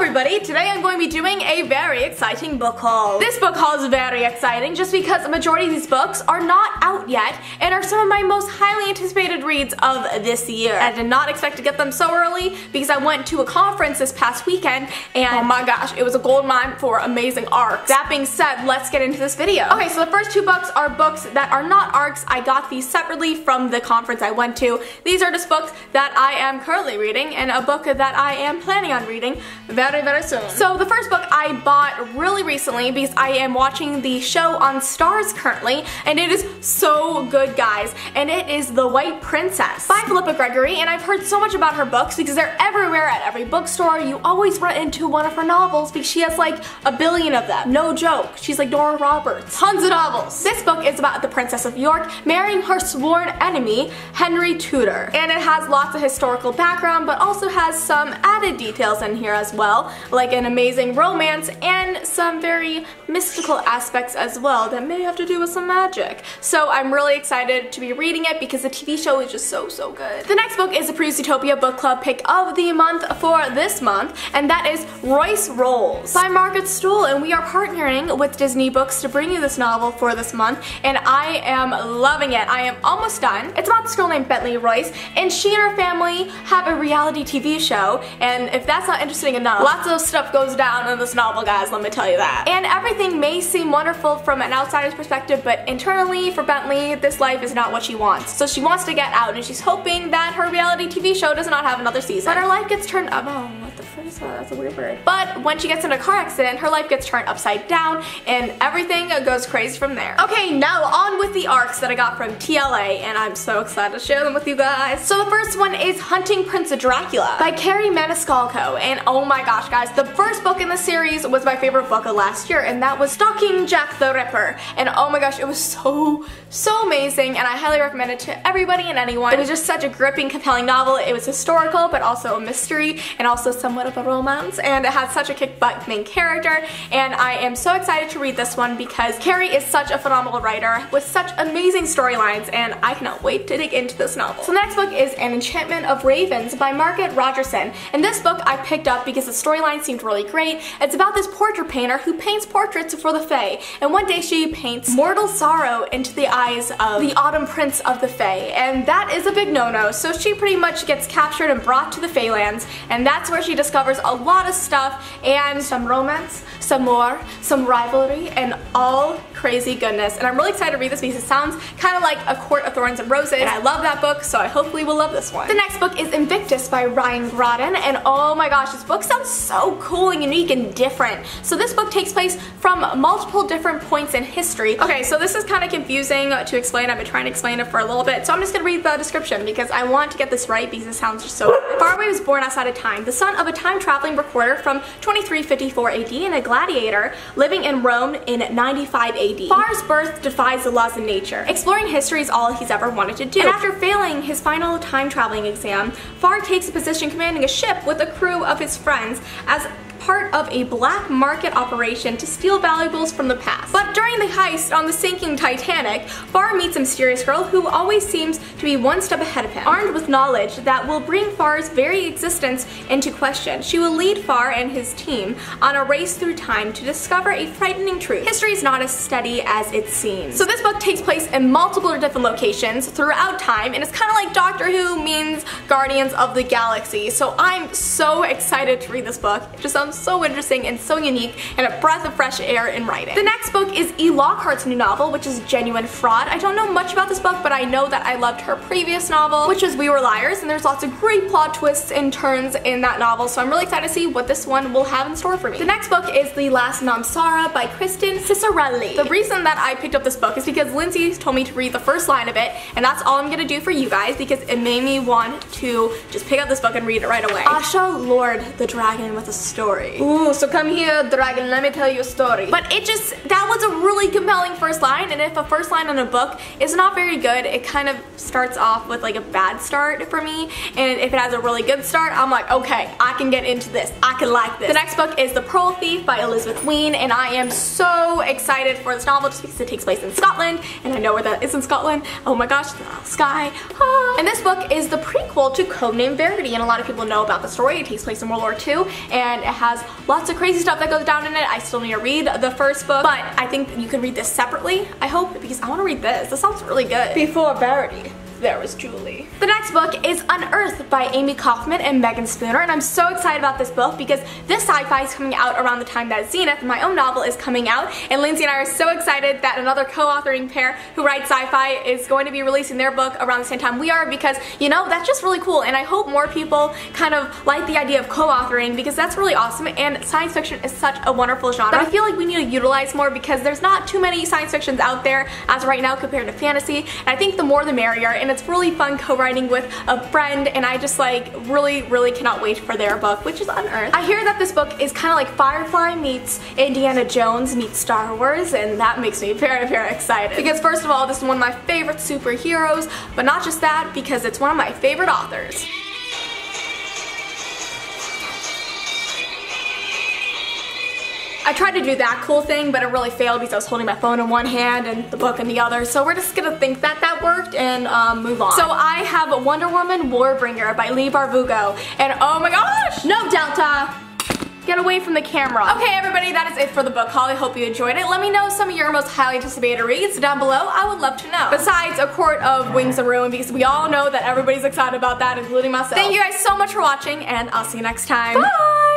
everybody, today I'm going to be doing a very exciting book haul. This book haul is very exciting just because a majority of these books are not out yet and are some of my most highly anticipated reads of this year. I did not expect to get them so early because I went to a conference this past weekend and oh my gosh, it was a gold mine for amazing arcs. That being said, let's get into this video. Okay, so the first two books are books that are not arcs. I got these separately from the conference I went to. These are just books that I am currently reading and a book that I am planning on reading very soon. So the first book I bought really recently because I am watching the show on Starz currently and it is so good, guys, and it is The White Princess by Philippa Gregory, and I've heard so much about her books because they're everywhere at every bookstore. You always run into one of her novels because she has like a billion of them. No joke. She's like Dora Roberts. Tons of novels. This book is about the Princess of York marrying her sworn enemy, Henry Tudor, and it has lots of historical background but also has some added details in here as well, like an amazing romance and some very mystical aspects as well that may have to do with some magic. So I'm really excited to be reading it because the TV show is just so good. The next book is the Utopia book club pick of the month for this month, and that is Royce Rolls by Margaret Stohl, and we are partnering with Disney Books to bring you this novel for this month, and I am loving it. I am almost done. It's about this girl named Bentley Royce, and she and her family have a reality TV show, and if that's not interesting enough, lots of stuff goes down in this novel, guys, let me tell you that. And everything may seem wonderful from an outsider's perspective, but internally for Bentley, this life is not what she wants. So she wants to get out, and she's hoping that her reality TV show does not have another season. But her life gets turned up. Oh, what the frick is that? That's a weird word. But when she gets in a car accident, her life gets turned upside down, and everything goes crazy from there. Okay, now on with the arcs that I got from TLA, and I'm so excited to share them with you guys. So the first one is Hunting Prince Dracula by Carrie Maniscalco, and oh my gosh, guys, the first book in the series was my favorite book of last year, and that was Stalking Jack the Ripper, and oh my gosh, it was so amazing, and I highly recommend it to everybody and anyone. It was just such a gripping, compelling novel. It was historical, but also a mystery, and also somewhat of a romance, and it had such a kick-butt main character, and I am so excited to read this one because Carrie is such a phenomenal writer with such amazing storylines, and I cannot wait to dig into this novel. So the next book is An Enchantment of Ravens by Margaret Rogerson, and this book I picked up because the storyline seemed really great. It's about this portrait painter who paints portraits for the Fae, and one day she paints mortal sorrow into the eyes of the Autumn Prince of the Fae, and that is a big no-no, so she pretty much gets captured and brought to the Faelands, and that's where she discovers a lot of stuff, and some romance, some war, some rivalry, and all crazy goodness. And I'm really excited to read this because it sounds kind of like A Court of Thorns and Roses, and I love that book, so I hopefully will love this one. The next book is Invictus by Ryan Grodin, and oh my gosh, this book sounds so cool and unique and different. So this book takes place from multiple different points in history. Okay, so this is kind of confusing to explain. I've been trying to explain it for a little bit, so I'm just gonna read the description because I want to get this right because it sounds just so good. Faraway was born outside of time, the son of a time-traveling recorder from 2354 AD and a gladiator living in Rome in 95 AD. Far's birth defies the laws of nature. Exploring history is all he's ever wanted to do. And after failing his final time-traveling exam, Far takes a position commanding a ship with a crew of his friends as part of a black market operation to steal valuables from the past. But during the heist on the sinking Titanic, Far meets a mysterious girl who always seems to be one step ahead of him. Armed with knowledge that will bring Far's very existence into question, she will lead Far and his team on a race through time to discover a frightening truth. History is not as steady as it seems. So this book takes place in multiple different locations throughout time, and it's kind of like Doctor Who means Guardians of the Galaxy. So I'm so excited to read this book. It just sounds so interesting and so unique and a breath of fresh air in writing. The next book is E. Lockhart's new novel, which is Genuine Fraud. I don't know much about this book, but I know that I loved her previous novel, which was We Were Liars, and there's lots of great plot twists and turns in that novel, so I'm really excited to see what this one will have in store for me. The next book is The Last Namsara by Kristen Cicerelli. The reason that I picked up this book is because Lindsay told me to read the first line of it, and that's all I'm gonna do for you guys because it made me want to just pick up this book and read it right away. Asha lured the dragon with a story. Ooh, so come here, dragon, let me tell you a story. But that was a really compelling first line, and if a first line in a book is not very good, it kind of starts off with like a bad start for me, and if it has a really good start, I'm like, okay, I can get into this, I can like this. The next book is The Pearl Thief by Elizabeth Wein, and I am so excited for this novel just because it takes place in Scotland, and I know where that is in Scotland. Oh my gosh, the sky. Ah. And this book is the prequel to Codename Verity, and a lot of people know about the story. It takes place in World War II, and it has lots of crazy stuff that goes down in it. I still need to read the first book, but I think you can read this separately, I hope, because I want to read this. This sounds really good. Before Verity, there was Julie. The next book is Unearthed by Amy Kaufman and Megan Spooner, and I'm so excited about this book because this sci-fi is coming out around the time that Zenith, my own novel, is coming out, and Lindsay and I are so excited that another co-authoring pair who write sci-fi is going to be releasing their book around the same time we are, because, you know, that's just really cool, and I hope more people kind of like the idea of co-authoring because that's really awesome, and science fiction is such a wonderful genre that I feel like we need to utilize more because there's not too many science fictions out there as of right now compared to fantasy, and I think the more the merrier, and it's really fun co-writing with a friend, and I just like really cannot wait for their book, which is Unearthed. I hear that this book is kind of like Firefly meets Indiana Jones meets Star Wars, and that makes me very excited because first of all, this is one of my favorite superheroes, but not just that, because it's one of my favorite authors. I tried to do that cool thing, but it really failed because I was holding my phone in one hand and the book in the other, so we're just gonna think that that worked and move on. So I have Wonder Woman Warbringer by Leigh Bardugo, and oh my gosh! No, Delta! Get away from the camera. Okay, everybody, that is it for the book haul. I hope you enjoyed it. Let me know some of your most highly anticipated reads down below. I would love to know. Besides A Court of Wings and Ruin, because we all know that everybody's excited about that, including myself. Thank you guys so much for watching, and I'll see you next time. Bye!